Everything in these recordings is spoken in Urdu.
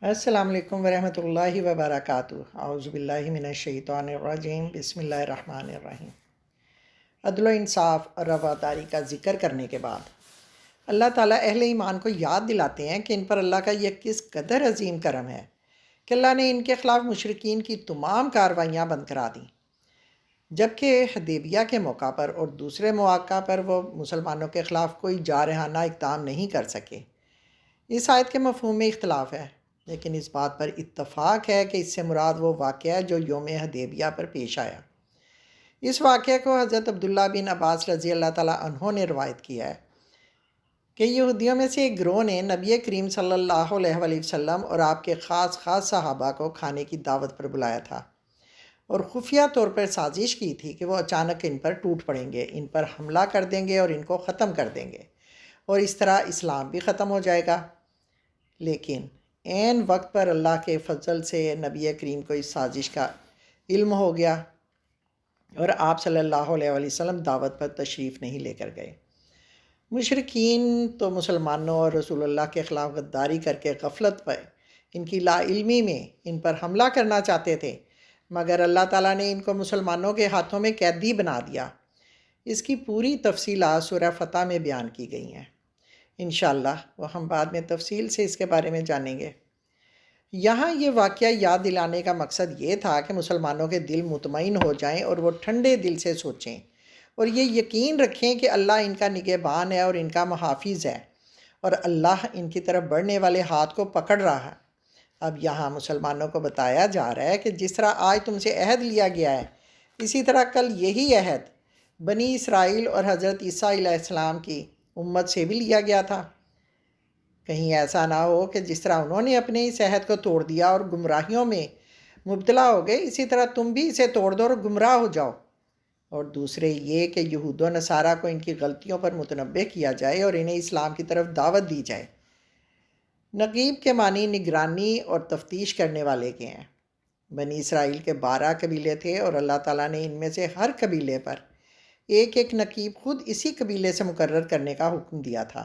السلام علیکم ورحمۃ اللہ وبرکاتہ۔ اعوذ باللہ من الشیطان الرجیم، بسم اللہ الرحمن الرحیم۔ عدل و انصاف اور رواداری کا ذکر کرنے کے بعد اللہ تعالیٰ اہل ایمان کو یاد دلاتے ہیں کہ ان پر اللہ کا یہ کس قدر عظیم کرم ہے کہ اللہ نے ان کے خلاف مشرکین کی تمام کارروائیاں بند کرا دیں، جبکہ حدیبیہ کے موقع پر اور دوسرے مواقع پر وہ مسلمانوں کے خلاف کوئی جارحانہ اقدام نہیں کر سکے۔ اس آیت کے مفہوم میں اختلاف ہے، لیکن اس بات پر اتفاق ہے کہ اس سے مراد وہ واقعہ ہے جو یوم حدیبیہ پر پیش آیا۔ اس واقعے کو حضرت عبداللہ بن عباس رضی اللہ تعالیٰ عنہ نے روایت کیا ہے کہ یہودیوں میں سے ایک گروہ نے نبی کریم صلی اللہ علیہ وآلہ وسلم اور آپ کے خاص صحابہ کو کھانے کی دعوت پر بلایا تھا اور خفیہ طور پر سازش کی تھی کہ وہ اچانک ان پر ٹوٹ پڑیں گے، ان پر حملہ کر دیں گے اور ان کو ختم کر دیں گے، اور اس طرح اسلام بھی ختم ہو جائے گا۔ لیکن عین وقت پر اللہ کے فضل سے نبی کریم کو اس سازش کا علم ہو گیا اور آپ صلی اللہ علیہ وآلہ وسلم دعوت پر تشریف نہیں لے کر گئے۔ مشرکین تو مسلمانوں اور رسول اللہ کے خلاف غداری کر کے غفلت پر ان کی لا علمی میں ان پر حملہ کرنا چاہتے تھے، مگر اللہ تعالیٰ نے ان کو مسلمانوں کے ہاتھوں میں قیدی بنا دیا۔ اس کی پوری تفصیلات سورہ فتح میں بیان کی گئی ہیں، انشاءاللہ وہ ہم بعد میں تفصیل سے اس کے بارے میں جانیں گے۔ یہاں یہ واقعہ یاد دلانے کا مقصد یہ تھا کہ مسلمانوں کے دل مطمئن ہو جائیں اور وہ ٹھنڈے دل سے سوچیں اور یہ یقین رکھیں کہ اللہ ان کا نگہبان ہے اور ان کا محافظ ہے، اور اللہ ان کی طرف بڑھنے والے ہاتھ کو پکڑ رہا ہے۔ اب یہاں مسلمانوں کو بتایا جا رہا ہے کہ جس طرح آج تم سے عہد لیا گیا ہے، اسی طرح کل یہی عہد بنی اسرائیل اور حضرت عیسیٰ علیہ السلام کی امت سے بھی لیا گیا تھا۔ کہیں ایسا نہ ہو کہ جس طرح انہوں نے اپنے اس عہد کو توڑ دیا اور گمراہیوں میں مبتلا ہو گئے، اسی طرح تم بھی اسے توڑ دو اور گمراہ ہو جاؤ۔ اور دوسرے یہ کہ یہود و نصارہ کو ان کی غلطیوں پر متنبہ کیا جائے اور انہیں اسلام کی طرف دعوت دی جائے۔ نقیب کے معنی نگرانی اور تفتیش کرنے والے کے ہیں۔ بنی اسرائیل کے 12 قبیلے تھے اور اللہ تعالیٰ نے ان میں سے ہر قبیلے پر ایک ایک نقیب خود اسی قبیلے سے مقرر کرنے کا حکم دیا تھا،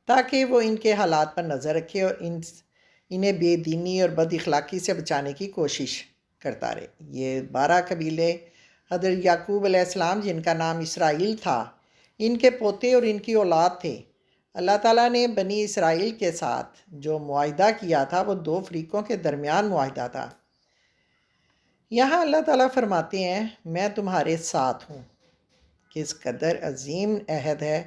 تاکہ وہ ان کے حالات پر نظر رکھے اور انہیں بے دینی اور بد اخلاقی سے بچانے کی کوشش کرتا رہے۔ یہ 12 قبیلے حضرت یعقوب علیہ السلام، جن کا نام اسرائیل تھا، ان کے پوتے اور ان کی اولاد تھے۔ اللہ تعالیٰ نے بنی اسرائیل کے ساتھ جو معاہدہ کیا تھا وہ 2 فریقوں کے درمیان معاہدہ تھا۔ یہاں اللہ تعالیٰ فرماتے ہیں، میں تمہارے ساتھ ہوں۔ کس قدر عظیم عہد ہے!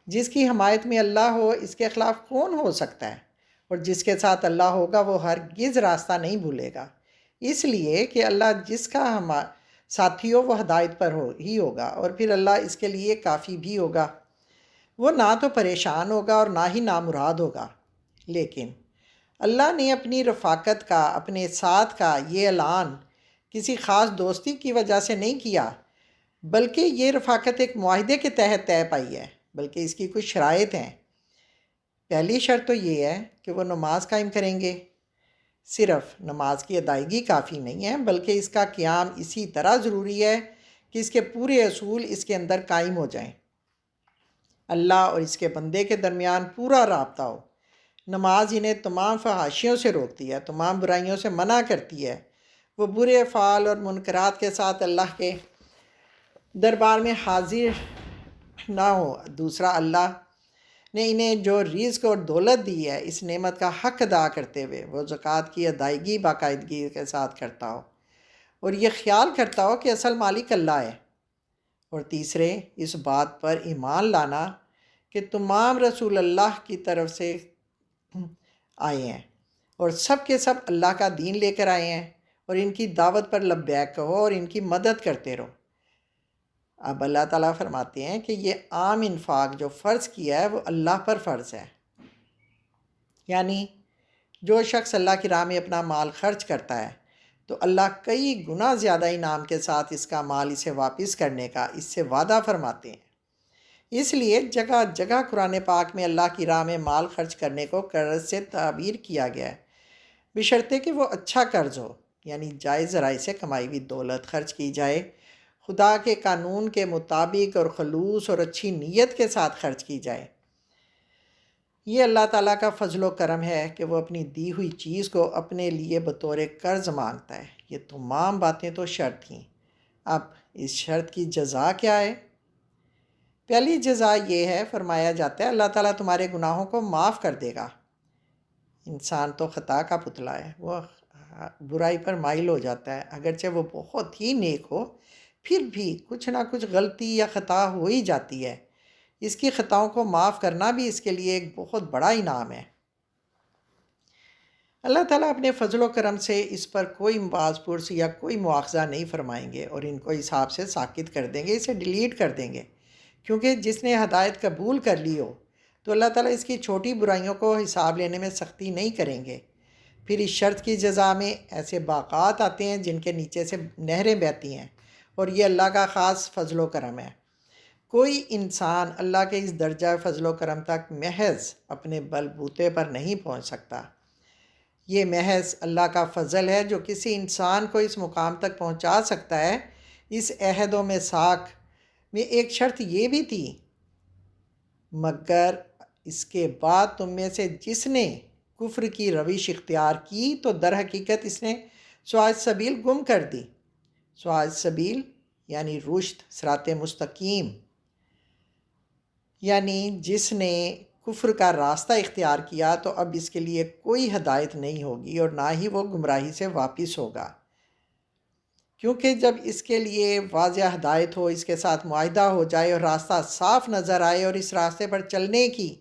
جس کی حمایت میں اللہ ہو، اس کے خلاف کون ہو سکتا ہے؟ اور جس کے ساتھ اللہ ہوگا وہ ہرگز راستہ نہیں بھولے گا، اس لیے کہ اللہ جس کا ساتھی ہو وہ ہدایت پر ہی ہوگا، اور پھر اللہ اس کے لیے کافی بھی ہوگا۔ وہ نہ تو پریشان ہوگا اور نہ ہی نامراد ہوگا۔ لیکن اللہ نے اپنی رفاقت کا، اپنے ساتھ کا یہ اعلان کسی خاص دوستی کی وجہ سے نہیں کیا، بلکہ یہ رفاقت ایک معاہدے کے تحت طے پائی ہے، بلکہ اس کی کچھ شرائط ہیں۔ پہلی شرط تو یہ ہے کہ وہ نماز قائم کریں گے۔ صرف نماز کی ادائیگی کافی نہیں ہے، بلکہ اس کا قیام اسی طرح ضروری ہے کہ اس کے پورے اصول اس کے اندر قائم ہو جائیں، اللہ اور اس کے بندے کے درمیان پورا رابطہ ہو۔ نماز انہیں تمام فحاشیوں سے روکتی ہے، تمام برائیوں سے منع کرتی ہے، وہ برے افعال اور منکرات کے ساتھ اللہ کے دربار میں حاضر نہ ہو۔ دوسرا، اللہ نے انہیں جو رزق اور دولت دی ہے، اس نعمت کا حق ادا کرتے ہوئے وہ زکوٰۃ کی ادائیگی باقاعدگی کے ساتھ کرتا ہو اور یہ خیال کرتا ہو کہ اصل مالک اللہ ہے۔ اور تیسرے، اس بات پر ایمان لانا کہ تمام رسول اللہ کی طرف سے آئے ہیں اور سب کے سب اللہ کا دین لے کر آئے ہیں، اور ان کی دعوت پر لبیک کہو اور ان کی مدد کرتے رہو۔ اب اللہ تعالیٰ فرماتے ہیں کہ یہ عام انفاق جو فرض کیا ہے وہ اللہ پر فرض ہے، یعنی جو شخص اللہ کی راہ میں اپنا مال خرچ کرتا ہے تو اللہ کئی گنا زیادہ انعام کے ساتھ اس کا مال اسے واپس کرنے کا اس سے وعدہ فرماتے ہیں۔ اس لیے جگہ جگہ قرآن پاک میں اللہ کی راہ میں مال خرچ کرنے کو قرض سے تعبیر کیا گیا ہے، بشرطے کہ وہ اچھا قرض ہو، یعنی جائز ذرائع سے کمائی ہوئی دولت خرچ کی جائے، خدا کے قانون کے مطابق اور خلوص اور اچھی نیت کے ساتھ خرچ کی جائے۔ یہ اللہ تعالیٰ کا فضل و کرم ہے کہ وہ اپنی دی ہوئی چیز کو اپنے لیے بطور قرض مانگتا ہے۔ یہ تمام باتیں تو شرط تھیں، اب اس شرط کی جزا کیا ہے؟ پہلی جزا یہ ہے، فرمایا جاتا ہے اللہ تعالیٰ تمہارے گناہوں کو معاف کر دے گا۔ انسان تو خطا کا پتلا ہے، وہ برائی پر مائل ہو جاتا ہے، اگرچہ وہ بہت ہی نیک ہو پھر بھی کچھ نہ کچھ غلطی یا خطا ہو ہی جاتی ہے۔ اس کی خطاؤں کو معاف کرنا بھی اس کے لیے ایک بہت بڑا انعام ہے۔ اللہ تعالیٰ اپنے فضل و کرم سے اس پر کوئی باز پرس یا کوئی مواخذہ نہیں فرمائیں گے اور ان کو حساب سے ساکت کر دیں گے، اسے ڈیلیٹ کر دیں گے، کیونکہ جس نے ہدایت قبول کر لی ہو تو اللہ تعالیٰ اس کی چھوٹی برائیوں کو حساب لینے میں سختی نہیں کریں گے۔ پھر اس شرط کی جزا میں ایسے باغات آتے ہیں جن کے نیچے سے نہریں بہتی ہیں، اور یہ اللہ کا خاص فضل و کرم ہے۔ کوئی انسان اللہ کے اس درجہ فضل و کرم تک محض اپنے بل بوتے پر نہیں پہنچ سکتا۔ یہ محض اللہ کا فضل ہے جو کسی انسان کو اس مقام تک پہنچا سکتا ہے۔ اس عہد و میثاق میں ایک شرط یہ بھی تھی، مگر اس کے بعد تم میں سے جس نے کفر کی روش اختیار کی تو در حقیقت اس نے سوائے سبیل گم کر دی۔ سوائے سبیل یعنی رشد، صراط مستقیم، یعنی جس نے کفر کا راستہ اختیار کیا تو اب اس کے لیے کوئی ہدایت نہیں ہوگی اور نہ ہی وہ گمراہی سے واپس ہوگا، کیونکہ جب اس کے لیے واضح ہدایت ہو، اس کے ساتھ معاہدہ ہو جائے اور راستہ صاف نظر آئے اور اس راستے پر چلنے کی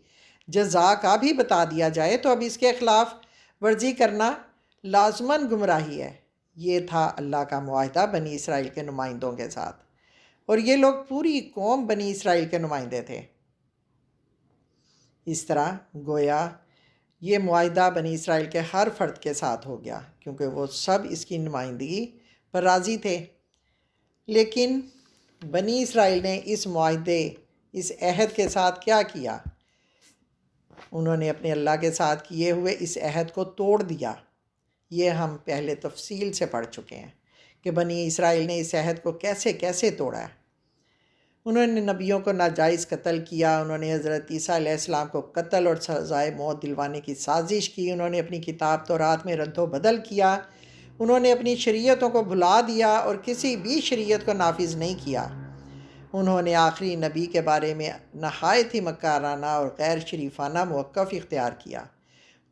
جزا کا بھی بتا دیا جائے تو اب اس کے خلاف ورزی کرنا لازماً گمراہی ہے۔ یہ تھا اللہ کا معاہدہ بنی اسرائیل کے نمائندوں کے ساتھ، اور یہ لوگ پوری قوم بنی اسرائیل کے نمائندے تھے۔ اس طرح گویا یہ معاہدہ بنی اسرائیل کے ہر فرد کے ساتھ ہو گیا، کیونکہ وہ سب اس کی نمائندگی پر راضی تھے۔ لیکن بنی اسرائیل نے اس معاہدے، اس عہد کے ساتھ کیا کیا؟ انہوں نے اپنے اللہ کے ساتھ کیے ہوئے اس عہد کو توڑ دیا۔ یہ ہم پہلے تفصیل سے پڑھ چکے ہیں کہ بنی اسرائیل نے اس عہد کو کیسے کیسے توڑا ہے۔ انہوں نے نبیوں کو ناجائز قتل کیا، انہوں نے حضرت عیسیٰ علیہ السلام کو قتل اور سزائے موت دلوانے کی سازش کی، انہوں نے اپنی کتاب تورات میں رد و بدل کیا، انہوں نے اپنی شریعتوں کو بھلا دیا اور کسی بھی شریعت کو نافذ نہیں کیا۔ انہوں نے آخری نبی کے بارے میں نہایت ہی مکارانہ اور غیر شریفانہ موقف اختیار کیا۔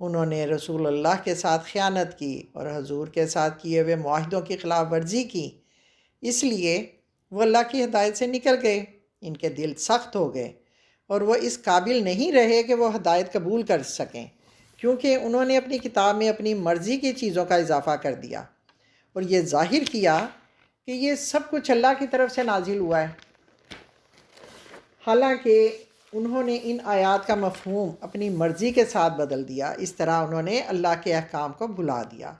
انہوں نے رسول اللہ کے ساتھ خیانت کی اور حضور کے ساتھ کیے ہوئے معاہدوں کی خلاف ورزی کی، اس لیے وہ اللہ کی ہدایت سے نکل گئے، ان کے دل سخت ہو گئے اور وہ اس قابل نہیں رہے کہ وہ ہدایت قبول کر سکیں، کیونکہ انہوں نے اپنی کتاب میں اپنی مرضی کی چیزوں کا اضافہ کر دیا اور یہ ظاہر کیا کہ یہ سب کچھ اللہ کی طرف سے نازل ہوا ہے، حالانکہ انہوں نے ان آیات کا مفہوم اپنی مرضی کے ساتھ بدل دیا۔ اس طرح انہوں نے اللہ کے احکام کو بھلا دیا۔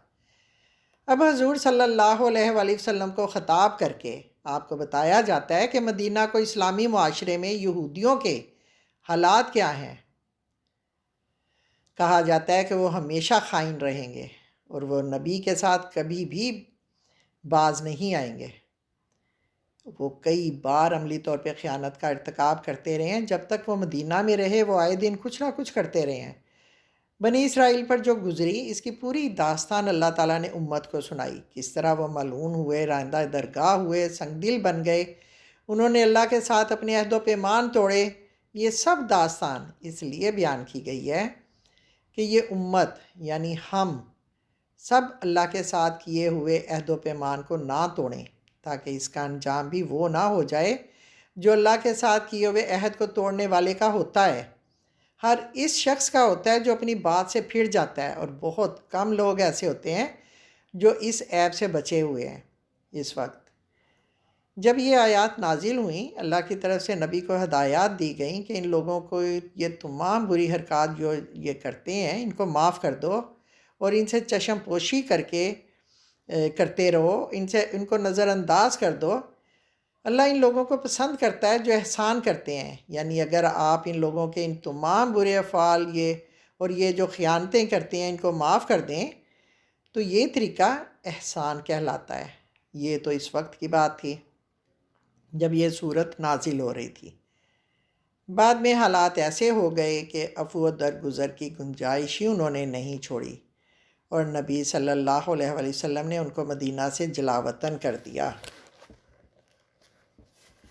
اب حضور صلی اللہ علیہ وآلہ وسلم کو خطاب کر کے آپ کو بتایا جاتا ہے کہ مدینہ کو اسلامی معاشرے میں یہودیوں کے حالات کیا ہیں۔ کہا جاتا ہے کہ وہ ہمیشہ خائن رہیں گے اور وہ نبی کے ساتھ کبھی بھی باز نہیں آئیں گے۔ وہ کئی بار عملی طور پہ خیانت کا ارتکاب کرتے رہے ہیں، جب تک وہ مدینہ میں رہے وہ آئے دن کچھ نہ کچھ کرتے رہے ہیں۔ بنی اسرائیل پر جو گزری اس کی پوری داستان اللہ تعالیٰ نے امت کو سنائی، کس طرح وہ ملعون ہوئے، رائندہ درگاہ ہوئے، سنگ دل بن گئے، انہوں نے اللہ کے ساتھ اپنے عہد و پیمان توڑے۔ یہ سب داستان اس لیے بیان کی گئی ہے کہ یہ امت یعنی ہم سب اللہ کے ساتھ کیے ہوئے عہد و پیمان کو نہ توڑیں، تاکہ اس کا انجام بھی وہ نہ ہو جائے جو اللہ کے ساتھ کیے ہوئے عہد کو توڑنے والے کا ہوتا ہے۔ ہر اس شخص کا ہوتا ہے جو اپنی بات سے پھر جاتا ہے، اور بہت کم لوگ ایسے ہوتے ہیں جو اس عیب سے بچے ہوئے ہیں۔ اس وقت جب یہ آیات نازل ہوئیں، اللہ کی طرف سے نبی کو ہدایات دی گئیں کہ ان لوگوں کو یہ تمام بری حرکات جو یہ کرتے ہیں ان کو معاف کر دو اور ان سے چشم پوشی کر کے کرتے رہو، ان کو نظر انداز کر دو۔ اللہ ان لوگوں کو پسند کرتا ہے جو احسان کرتے ہیں، یعنی اگر آپ ان لوگوں کے ان تمام برے افعال یہ جو خیانتیں کرتے ہیں ان کو معاف کر دیں تو یہ طریقہ احسان کہلاتا ہے۔ یہ تو اس وقت کی بات تھی جب یہ صورت نازل ہو رہی تھی۔ بعد میں حالات ایسے ہو گئے کہ عفو و درگزر کی گنجائش ہی انہوں نے نہیں چھوڑی، اور نبی صلی اللہ علیہ وآلہ وسلم نے ان کو مدینہ سے جلا وطن کر دیا۔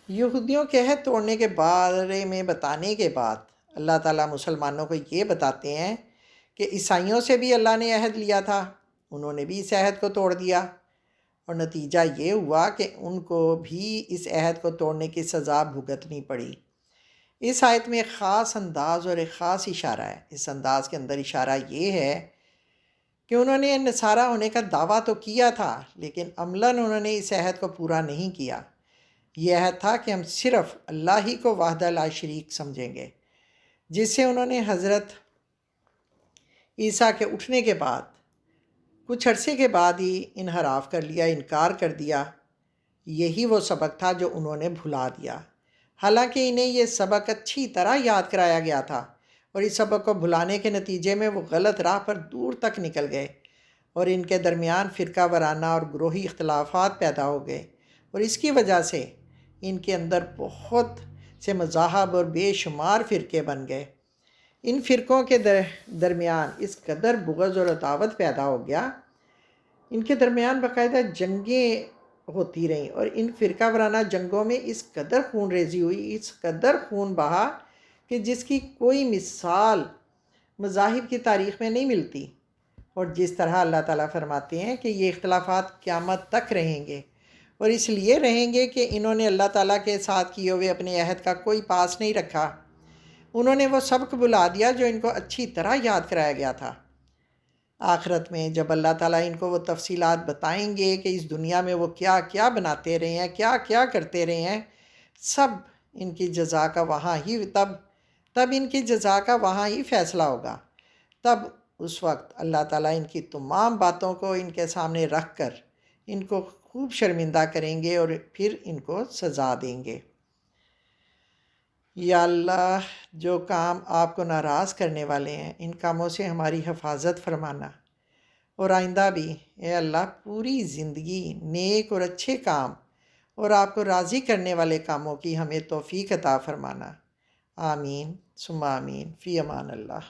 یہودیوں کے عہد توڑنے کے بارے میں بتانے کے بعد اللہ تعالیٰ مسلمانوں کو یہ بتاتے ہیں کہ عیسائیوں سے بھی اللہ نے عہد لیا تھا، انہوں نے بھی اس عہد کو توڑ دیا، اور نتیجہ یہ ہوا کہ ان کو بھی اس عہد کو توڑنے کی سزا بھگتنی پڑی۔ اس آیت میں ایک خاص انداز اور ایک خاص اشارہ ہے۔ اس انداز کے اندر اشارہ یہ ہے کہ انہوں نے نصارہ ہونے کا دعویٰ تو کیا تھا، لیکن عملاً انہوں نے اس عہد کو پورا نہیں کیا۔ یہ عہد تھا کہ ہم صرف اللہ ہی کو وحدہ لا شریک سمجھیں گے، جس سے انہوں نے حضرت عیسیٰ کے اٹھنے کے بعد کچھ عرصے کے بعد ہی انحراف کر لیا، انکار کر دیا۔ یہی وہ سبق تھا جو انہوں نے بھلا دیا، حالانکہ انہیں یہ سبق اچھی طرح یاد کرایا گیا تھا، اور اس سبق کو بھلانے کے نتیجے میں وہ غلط راہ پر دور تک نکل گئے، اور ان کے درمیان فرقہ وارانہ اور گروہی اختلافات پیدا ہو گئے، اور اس کی وجہ سے ان کے اندر بہت سے مذاہب اور بے شمار فرقے بن گئے۔ ان فرقوں کے درمیان اس قدر بغض اور عداوت پیدا ہو گیا، ان کے درمیان باقاعدہ جنگیں ہوتی رہیں، اور ان فرقہ وارانہ جنگوں میں اس قدر خون ریزی ہوئی، اس قدر خون بہا کہ جس کی کوئی مثال مذاہب کی تاریخ میں نہیں ملتی۔ اور جس طرح اللہ تعالیٰ فرماتے ہیں کہ یہ اختلافات قیامت تک رہیں گے، اور اس لیے رہیں گے کہ انہوں نے اللہ تعالیٰ کے ساتھ کیے ہوئے اپنے عہد کا کوئی پاس نہیں رکھا، انہوں نے وہ سبق بھلا دیا جو ان کو اچھی طرح یاد کرایا گیا تھا۔ آخرت میں جب اللہ تعالیٰ ان کو وہ تفصیلات بتائیں گے کہ اس دنیا میں وہ کیا کیا بناتے رہے ہیں، کیا کیا کرتے رہے ہیں، سب ان کی جزا کا وہاں ہی تب ان کی جزا کا وہاں ہی فیصلہ ہوگا۔ تب اس وقت اللہ تعالیٰ ان کی تمام باتوں کو ان کے سامنے رکھ کر ان کو خوب شرمندہ کریں گے، اور پھر ان کو سزا دیں گے۔ یا اللہ، جو کام آپ کو ناراض کرنے والے ہیں ان کاموں سے ہماری حفاظت فرمانا، اور آئندہ بھی اے اللہ پوری زندگی نیک اور اچھے کام اور آپ کو راضی کرنے والے کاموں کی ہمیں توفیق عطا فرمانا۔ آمین ثم آمین، فی امان اللہ۔